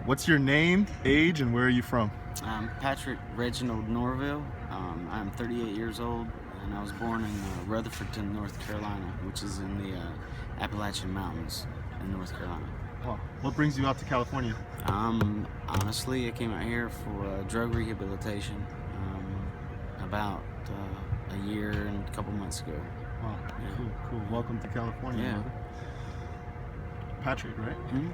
What's your name, age, and where are you from? I'm Patrick Reginald Norville. I'm 38 years old, and I was born in Rutherfordton, North Carolina, which is in the Appalachian Mountains in North Carolina. Oh, what brings you out to California? Honestly, I came out here for drug rehabilitation about a year and a couple months ago. Oh, yeah. Cool. Welcome to California, Yeah. brother. Patrick, right? Mm-hmm.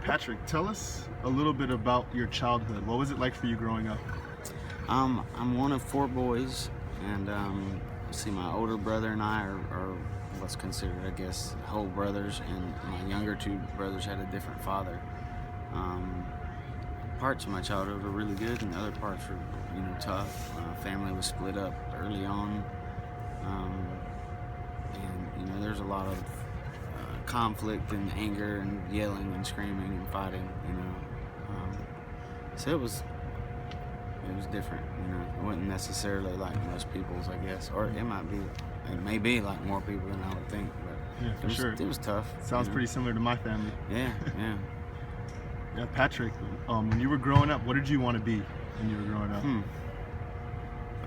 Patrick, tell us a little bit about your childhood. What was it like for you growing up? I'm one of 4 boys, and see, my older brother and I are what's considered, I guess, whole brothers, and my younger 2 brothers had a different father. Parts of my childhood were really good, and other parts were, tough. Family was split up early on, and there's a lot of conflict and anger and yelling and screaming and fighting. So it was different. It wasn't necessarily like most people's, I guess, or it may be like more people than I would think. But Yeah, for sure. It was tough. Sounds pretty similar to my family. Yeah. Yeah, Patrick, when you were growing up, what did you want to be when you were growing up?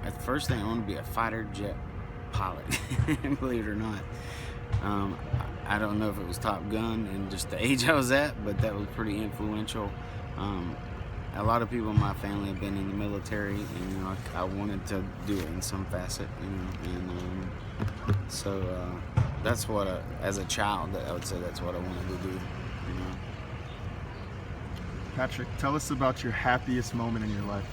The first thing, I wanted to be a fighter jet pilot, believe it or not. I don't know if it was Top Gun and just the age I was at, but that was pretty influential. A lot of people in my family have been in the military, and I wanted to do it in some facet, and so that's what, as a child, I would say that's what I wanted to do. Patrick, tell us about your happiest moment in your life.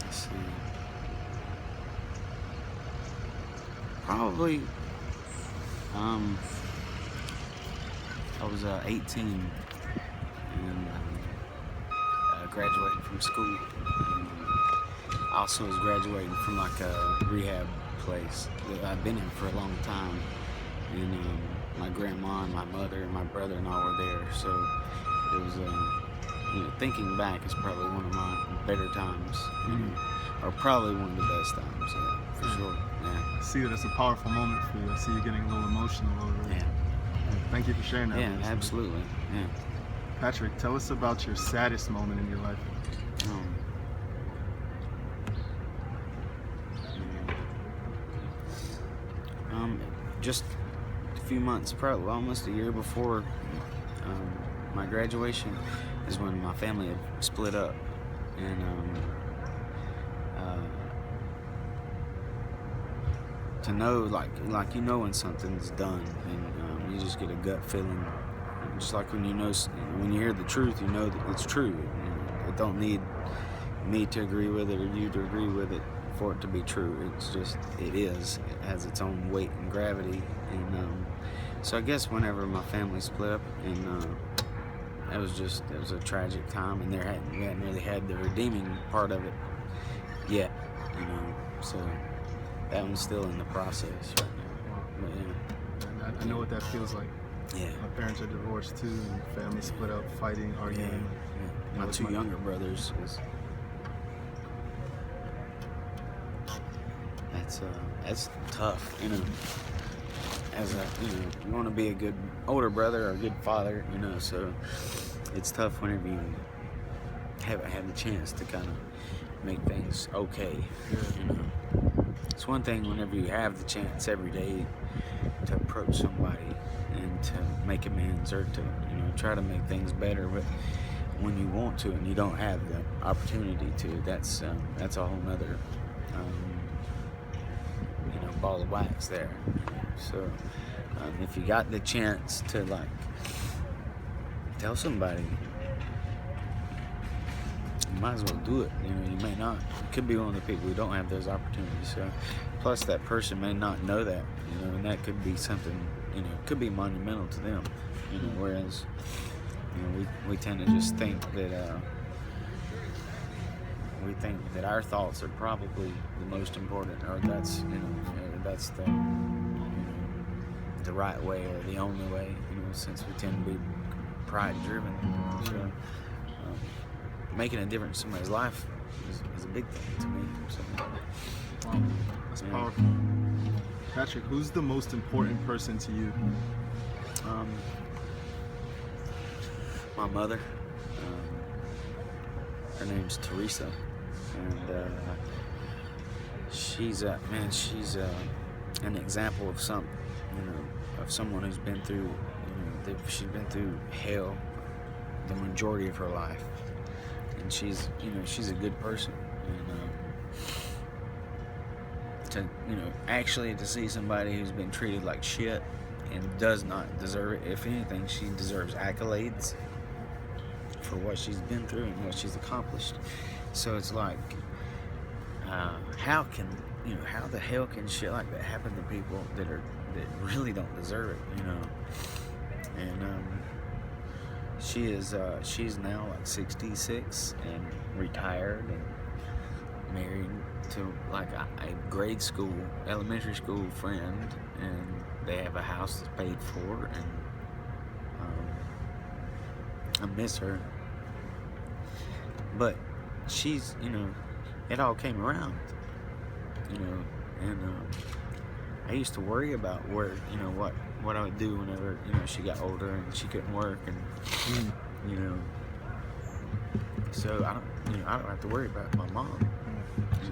Let's see. Probably, I was 18 and graduating from school. And I also was graduating from like a rehab place that I've been in for a long time. And my grandma and my mother and my brother-in-law were there. So it was, thinking back, is probably one of my better times, or probably one of the best times, for sure. Yeah. I see that it's a powerful moment for you. I see you getting a little emotional over it. Yeah. Thank you for sharing that. Yeah, with us. absolutely. Yeah. Patrick, tell us about your saddest moment in your life. Just a few months, probably almost a year before my graduation, is when my family had split up, and to know, like when something's done, and you just get a gut feeling, just like when when you hear the truth, that it's true. It don't need me to agree with it or you to agree with it for it to be true. It's just, it is. It has its own weight and gravity, and so I guess whenever my family split up, and it was a tragic time, and we hadn't really had the redeeming part of it yet, so that one's still in the process right now. But yeah. I know what that feels like. Yeah. My parents are divorced too, and family split up, fighting, arguing. My 2 younger brothers that's tough, as you want to be a good older brother or a good father, so it's tough whenever you haven't had the chance to kind of make things okay. It's one thing whenever you have the chance every day to approach somebody and to make amends, or to try to make things better, but when you want to and you don't have the opportunity to, that's a whole nother ball of wax there. So if you got the chance to tell somebody, you might as well do it. You may not. You could be one of the people who don't have those opportunities. So, plus that person may not know that, and that could be something, could be monumental to them. Whereas, we tend to just think that our thoughts are probably the most important, or that's the right way or the only way, since we tend to be pride driven. So making a difference in somebody's life is a big thing to me. So, That's powerful. Patrick, who's the most important person to you? Um, my mother. Her name's Teresa, and she's an example of of someone who's been through, she's been through hell the majority of her life, and she's a good person, and actually to see somebody who's been treated like shit and does not deserve it. If anything, she deserves accolades for what she's been through and what she's accomplished. So it's like, how the hell can shit like that happen to people that really don't deserve it, And she's now like 66 and retired and married to like a elementary school friend, and they have a house that's paid for, and I miss her. But she's, it all came around, and I used to worry about where, what I would do whenever, she got older and she couldn't work, and, so I don't have to worry about my mom.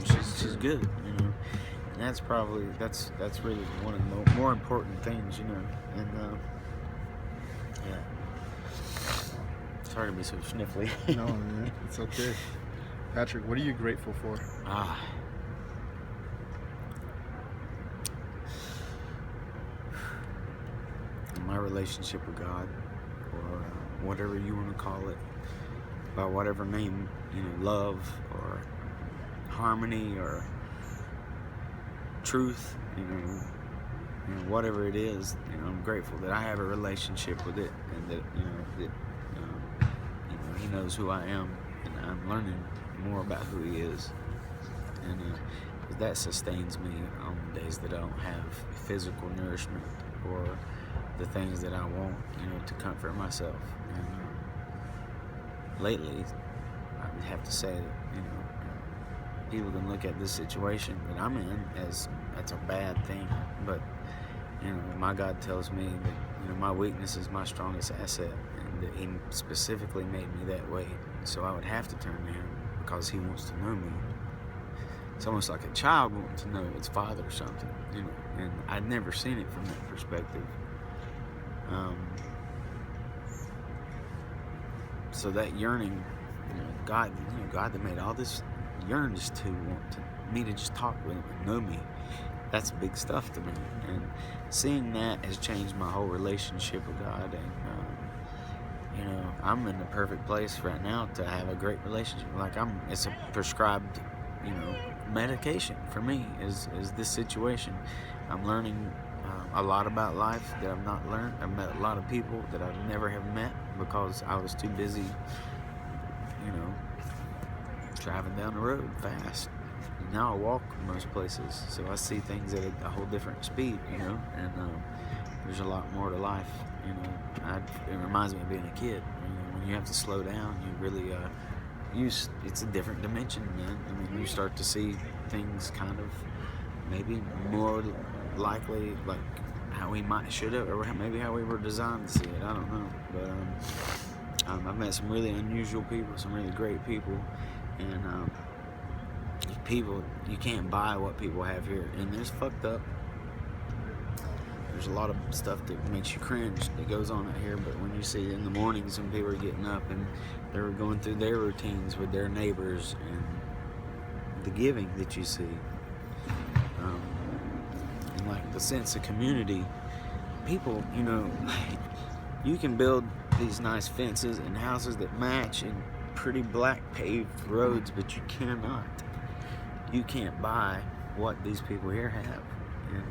She's good, and that's really one of the more important things, and yeah. Sorry to be so sniffly. No, man, it's okay. Patrick, what are you grateful for? My relationship with God, or whatever you want to call it, by whatever name, love or harmony or truth, whatever it is, I'm grateful that I have a relationship with it, and that He knows who I am, and I'm learning more about who He is, and that sustains me on days that I don't have physical nourishment or the things that I want, to comfort myself. And lately, I would have to say that, people can look at this situation that I'm in as that's a bad thing, but my God tells me that my weakness is my strongest asset, and that He specifically made me that way, so I would have to turn to Him because He wants to know me. It's almost like a child wanting to know its father or something, and I'd never seen it from that perspective. So that yearning, God that made all this, yearns to want me to just talk with Him and know me. That's big stuff to me, and seeing that has changed my whole relationship with God. And I'm in the perfect place right now to have a great relationship. Like it's a prescribed, medication for me. Is this situation? I'm learning a lot about life that I've not learned. I've met a lot of people that I never have met because I was too busy, driving down the road fast. Now I walk most places, so I see things at a whole different speed, and there's a lot more to life. It reminds me of being a kid. When you have to slow down, you really it's a different dimension, man. You start to see things kind of maybe more likely like how we should have, or maybe how we were designed to see it. I don't know, but I've met some really unusual people, some really great people, and people, you can't buy what people have here, and there's fucked up. There's a lot of stuff that makes you cringe that goes on out here, but when you see in the mornings when people are getting up and they're going through their routines with their neighbors, and the giving that you see, and like the sense of community, people, you can build these nice fences and houses that match and pretty black paved roads, but you can't buy what these people here have. And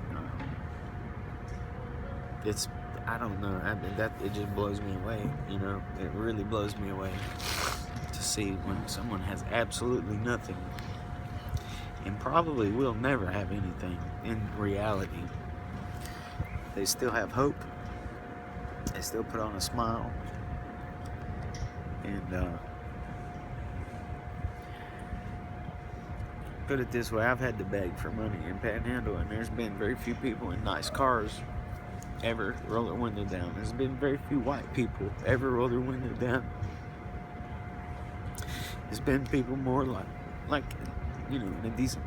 I don't know, it just blows me away, it really blows me away to see when someone has absolutely nothing and probably will never have anything in reality. They still have hope, they still put on a smile, and put it this way, I've had to beg for money in Panhandle, and there's been very few people in nice cars ever roll their window down. There's been very few white people ever roll their window down. There's been people more like in a decent,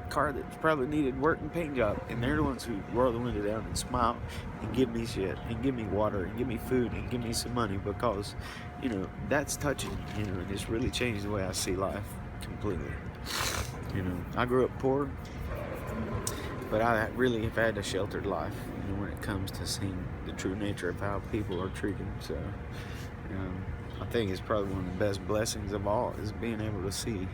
car that's probably needed work and paint job, and they're the ones who roll the window down and smile and give me shit and give me water and give me food and give me some money, because that's touching, and it's really changed the way I see life completely. I grew up poor, but I really have had a sheltered life, when it comes to seeing the true nature of how people are treated. So I think it's probably one of the best blessings of all, is being able to see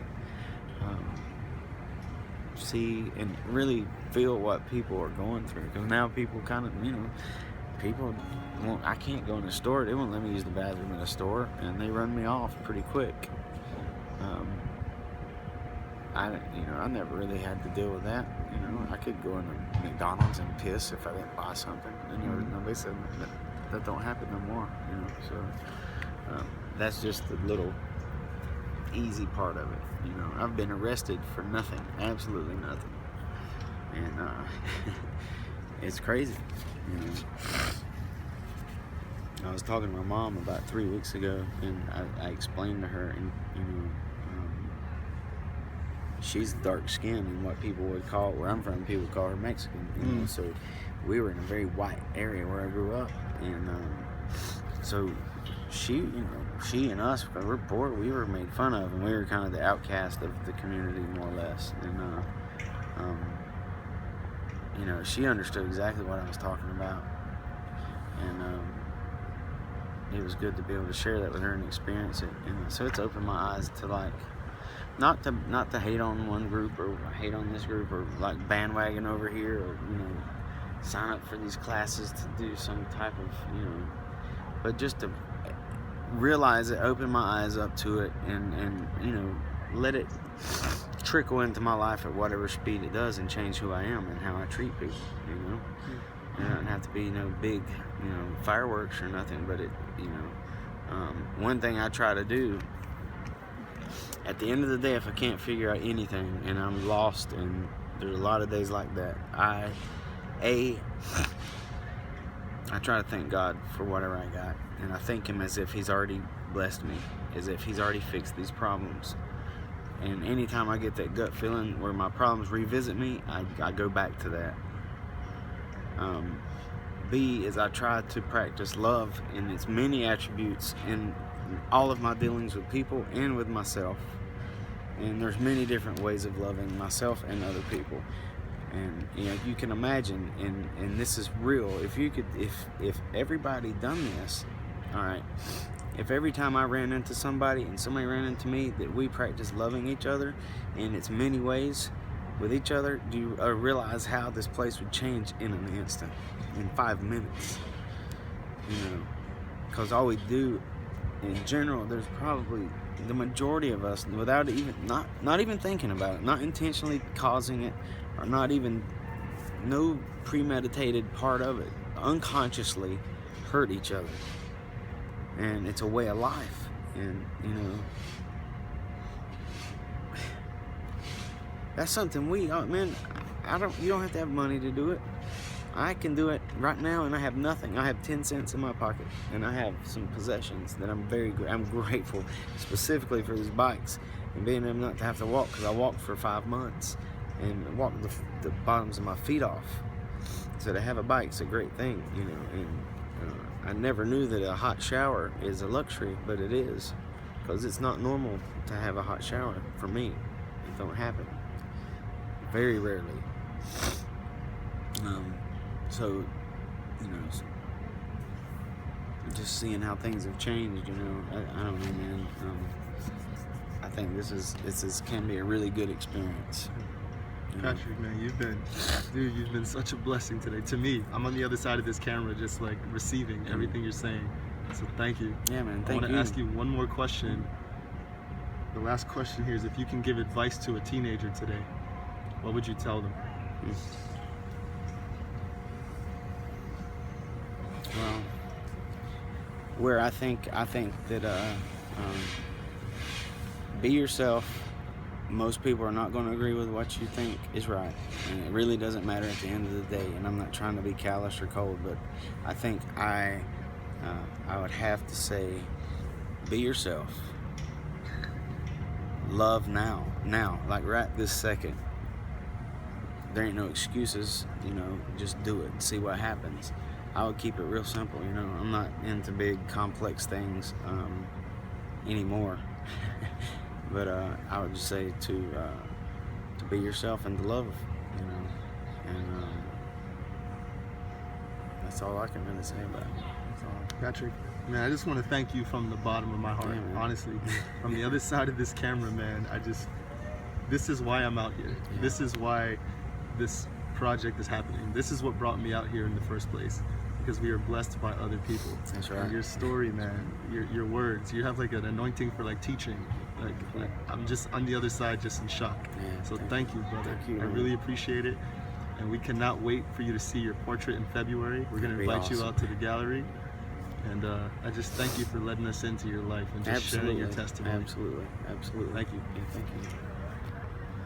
and really feel what people are going through. Because now people kind of, people won't, I can't go in a store, they won't let me use the bathroom in a store, and they run me off pretty quick. I never really had to deal with that. I could go into McDonald's and piss if I didn't buy something, and nobody said that don't happen no more. So that's just the little easy part of it. I've been arrested for nothing, absolutely nothing, and it's crazy. I was talking to my mom about 3 weeks ago, and I explained to her, and she's dark skinned, and what people would call, where I'm from, people call her Mexican. So we were in a very white area where I grew up, and so she and us, because we're poor, we were made fun of, and we were kind of the outcast of the community, more or less. And she understood exactly what I was talking about, and it was good to be able to share that with her and experience it. And so it's opened my eyes to, like, not to hate on one group or hate on this group, or like bandwagon over here, or sign up for these classes to do some type of but just to realize it, open my eyes up to it, and let it trickle into my life at whatever speed it does, and change who I am and how I treat people. It doesn't have to be big fireworks or nothing, but it one thing I try to do at the end of the day, if I can't figure out anything and I'm lost, and there's a lot of days like that, I try to thank God for whatever I got, and I thank Him as if He's already blessed me, as if He's already fixed these problems. And anytime I get that gut feeling where my problems revisit me, I go back to that. B is I try to practice love in its many attributes in all of my dealings with people and with myself. And there's many different ways of loving myself and other people. And you can imagine, and this is real, if everybody done this, all right, if every time I ran into somebody and somebody ran into me, that we practice loving each other in its many ways with each other, do you realize how this place would change in an instant, in 5 minutes? Because all we do in general, there's probably the majority of us, without even not even thinking about it, not intentionally causing it, or not even no premeditated part of it, unconsciously hurt each other. And it's a way of life. And that's something you don't have to have money to do it. I can do it right now, and I have nothing. I have 10 cents in my pocket, and I have some possessions that I'm grateful, specifically for these bikes, and being able not to have to walk, because I walked for 5 months and walked the bottoms of my feet off. So to have a bike's a great thing, and I never knew that a hot shower is a luxury, but it is, because it's not normal to have a hot shower for me. It don't happen. Very rarely. So, just seeing how things have changed, I don't know, man. I think this can be a really good experience. Patrick, man, you've been such a blessing today to me. I'm on the other side of this camera, just like receiving everything you're saying. So thank you. Yeah, man. I want to ask you one more question. The last question here is, if you can give advice to a teenager today, what would you tell them? Well, where I think that be yourself, most people are not going to agree with what you think is right, and it really doesn't matter at the end of the day. And I'm not trying to be callous or cold, but I think I would have to say, be yourself. Love now, like right this second. There ain't no excuses, you know. Just do it and see what happens. I would keep it real simple, you know. I'm not into big, complex things anymore. But I would just say to be yourself and to love, you know. And that's all I can really say about it. That's all. Patrick, man, I just want to thank you from the bottom of my heart, Yeah, honestly. From the other side of this camera, man, this is why I'm out here. Yeah. This is why this project is happening. This is what brought me out here in the first place, because we are blessed by other people. That's right. And your story, man, your words, you have like an anointing for like teaching. Like I'm just on the other side, just in shock. Yeah, so thank you, brother. Thank you, I man. really appreciate it. And we cannot wait for you to see your portrait in February. We're going to invite you out to the gallery. And I just thank you for letting us into your life and just sharing your testimony. Absolutely. Thank you. Yeah, thank you.